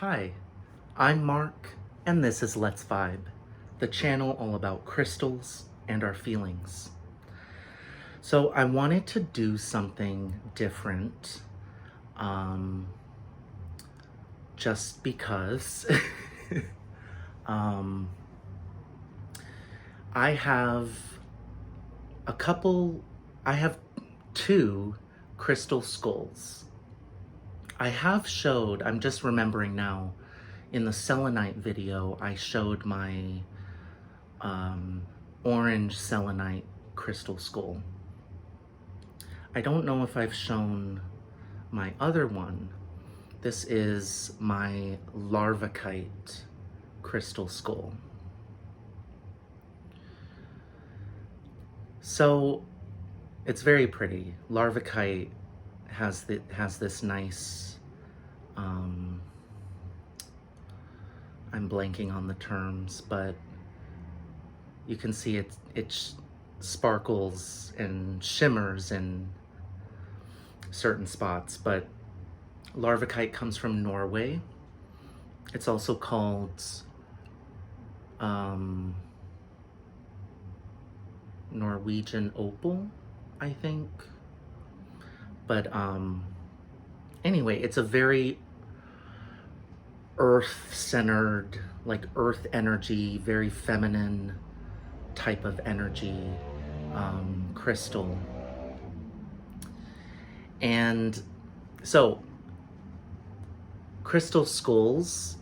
Hi, I'm Mark, and this is Let's Vibe, the channel all about crystals and our feelings. So I wanted to do something different, um, just because um, I have a couple, I have two crystal skulls. I'm just remembering now, in the selenite video, I showed my um, orange selenite crystal skull. I don't know if I've shown my other one. This is my larvikite crystal skull. So it's very pretty. Larvikite has this nice, I'm blanking on the terms, but you can see it sparkles and shimmers in certain spots, but larvikite comes from Norway. It's also called Norwegian opal, I think. But anyway, it's a very earth-centered, like earth energy, very feminine type of energy crystal. And so crystal skulls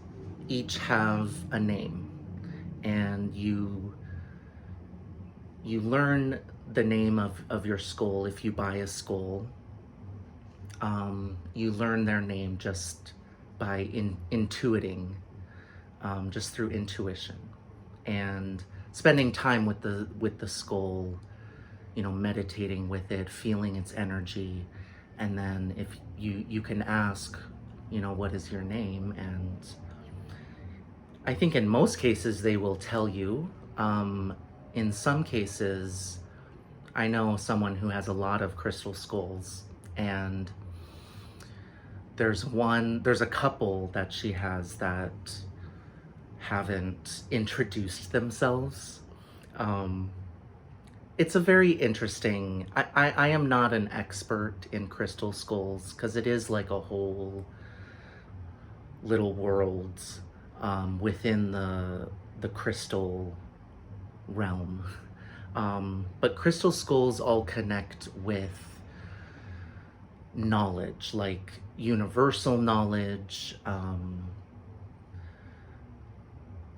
each have a name, and you learn the name of your skull if you buy a skull. You learn their name just by intuiting, just through intuition, and spending time with the skull, meditating with it, feeling its energy, and then if you can ask, what is your name, and I think in most cases they will tell you. In some cases, I know someone who has a lot of crystal skulls, and there's a couple that she has that haven't introduced themselves. It's a very interesting, I am not an expert in crystal skulls because it is like a whole little world within the crystal realm. But crystal skulls all connect with knowledge, like universal knowledge,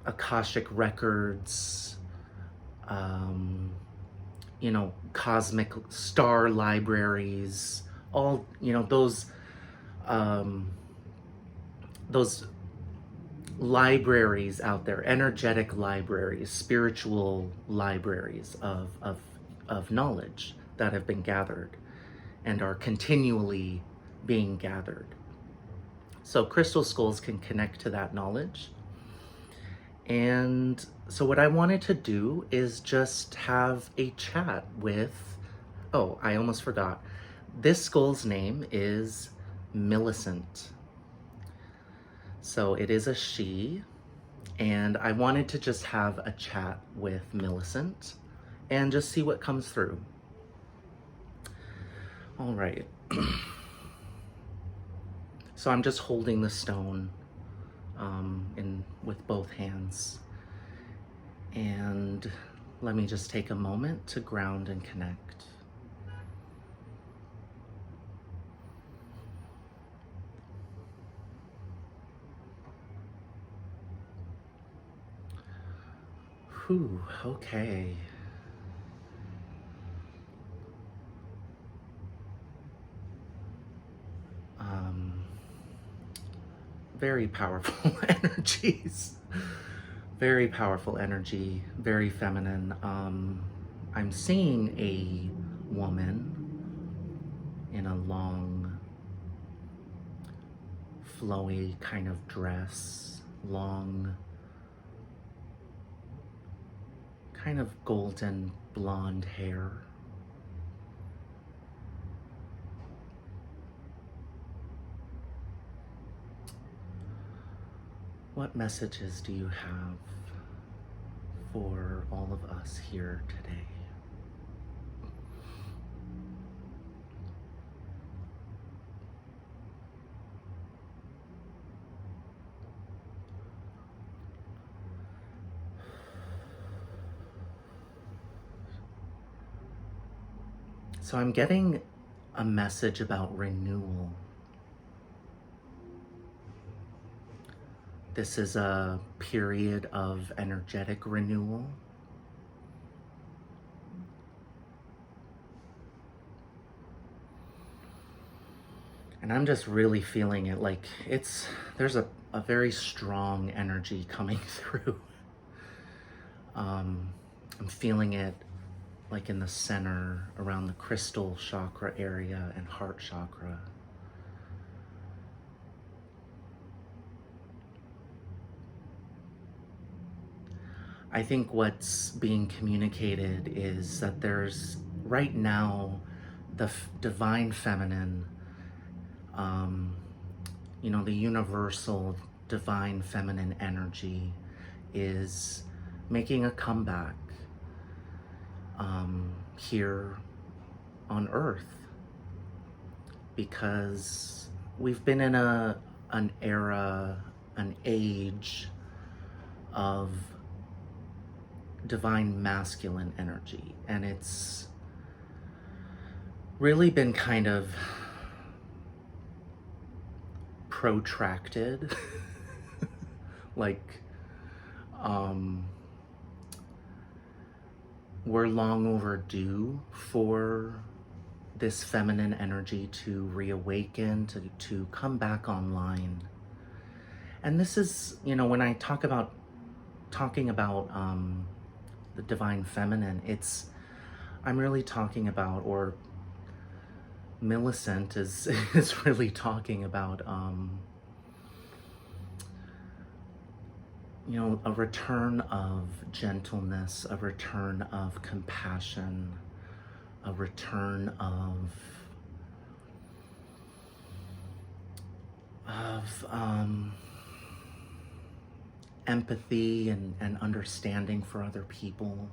Akashic records, cosmic star libraries, all, those libraries out there, energetic libraries, spiritual libraries of knowledge that have been gathered and are continually being gathered. So crystal skulls can connect to that knowledge. And so what I wanted to do is just have a chat with, oh, I almost forgot. This skull's name is Millicent. So it is a she, and I wanted to just have a chat with Millicent and just see what comes through. All right. So I'm just holding the stone with both hands. And let me just take a moment to ground and connect. Whew, okay. Very powerful energies. Very powerful energy, very feminine. I'm seeing a woman in a long, flowy kind of dress, long, kind of golden blonde hair. What messages do you have for all of us here today? So I'm getting a message about renewal. This is a period of energetic renewal. And I'm just really feeling it, like there's a very strong energy coming through. I'm feeling it like in the center, around the crystal chakra area and heart chakra. I think what's being communicated is that there's right now the divine feminine, the universal divine feminine energy is making a comeback here on Earth, because we've been in an era, an age of divine masculine energy, and it's really been kind of protracted. like we're long overdue for this feminine energy to reawaken, to come back online. And this is, when I talking about the divine feminine, I'm really talking about, or Millicent is is really talking about a return of gentleness, a return of compassion, a return of empathy and understanding for other people,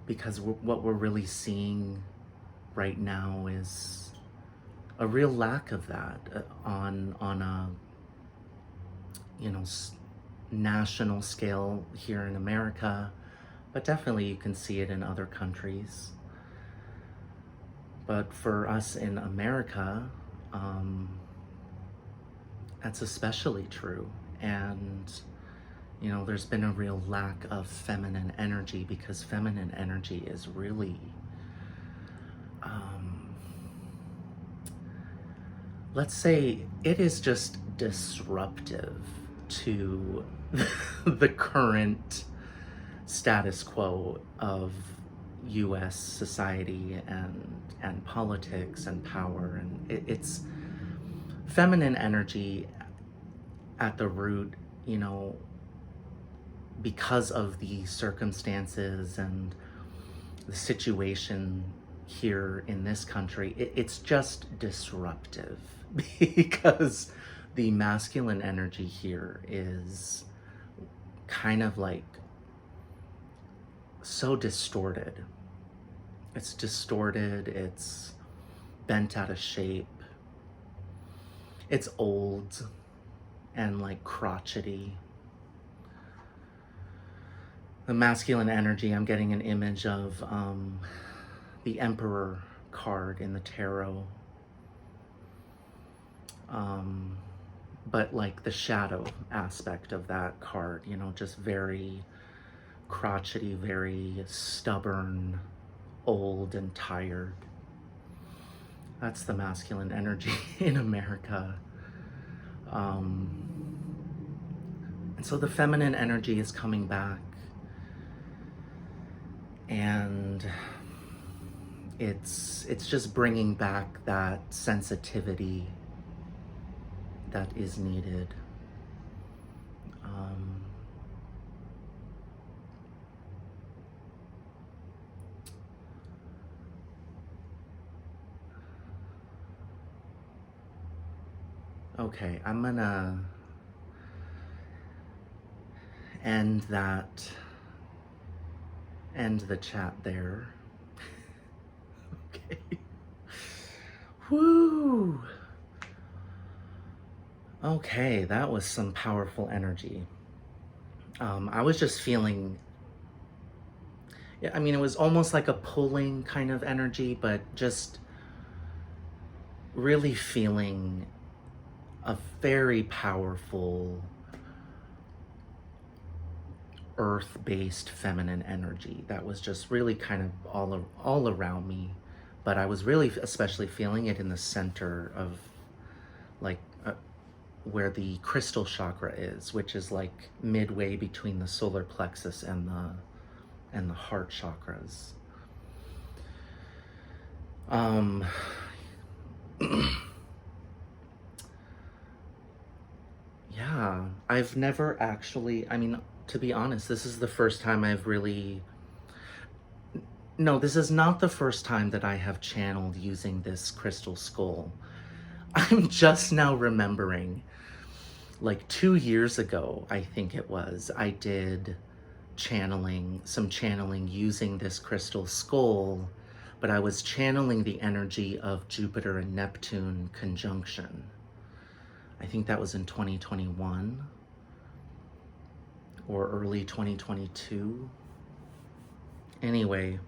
because what we're really seeing right now is a real lack of that on a national scale here in America, but definitely you can see it in other countries. But for us in America, that's especially true. And there's been a real lack of feminine energy, because feminine energy is really let's say it is just disruptive to the current status quo of US society and politics and power. And it's feminine energy at the root, because of the circumstances and the situation here in this country, it's just disruptive because the masculine energy here is kind of like so distorted. It's distorted, it's bent out of shape, it's old and like crotchety. The masculine energy, I'm getting an image of the Emperor card in the tarot. But like the shadow aspect of that card, just very crotchety, very stubborn, old and tired. That's the masculine energy in America. And so the feminine energy is coming back, and it's just bringing back that sensitivity that is needed. Okay, I'm gonna end the chat there. Okay. Woo! Okay, that was some powerful energy. I was just feeling, yeah, I mean, it was almost like a pulling kind of energy, but just really feeling a very powerful earth-based feminine energy that was just really kind of all around me. But I was really especially feeling it in the center of, like, where the crystal chakra is, which is like midway between the solar plexus and the heart chakras. Yeah, I've never actually, I mean, to be honest, this is the first time I've really, no, this is not the first time that I have channeled using this crystal skull. I'm just now remembering, like 2 years ago, I think it was, I did some channeling using this crystal skull, but I was channeling the energy of Jupiter and Neptune conjunction. I think that was in 2021 or early 2022. Anyway,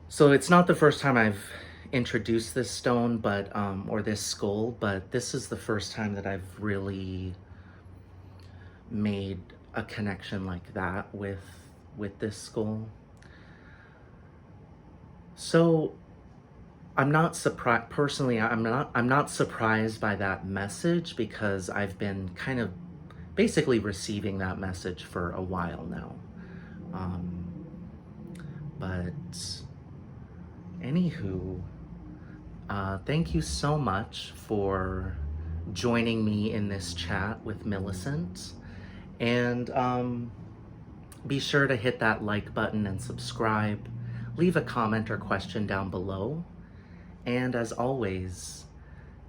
so it's not the first time I've introduced this stone, but or this skull, but this is the first time that I've really made a connection like that with this skull. So I'm not surprised, personally, I'm not surprised by that message, because I've been kind of basically receiving that message for a while now. But anywho, thank you so much for joining me in this chat with Millicent. And be sure to hit that like button and subscribe. Leave a comment or question down below. And as always,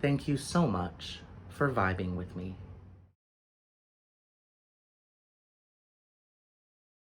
thank you so much for vibing with me.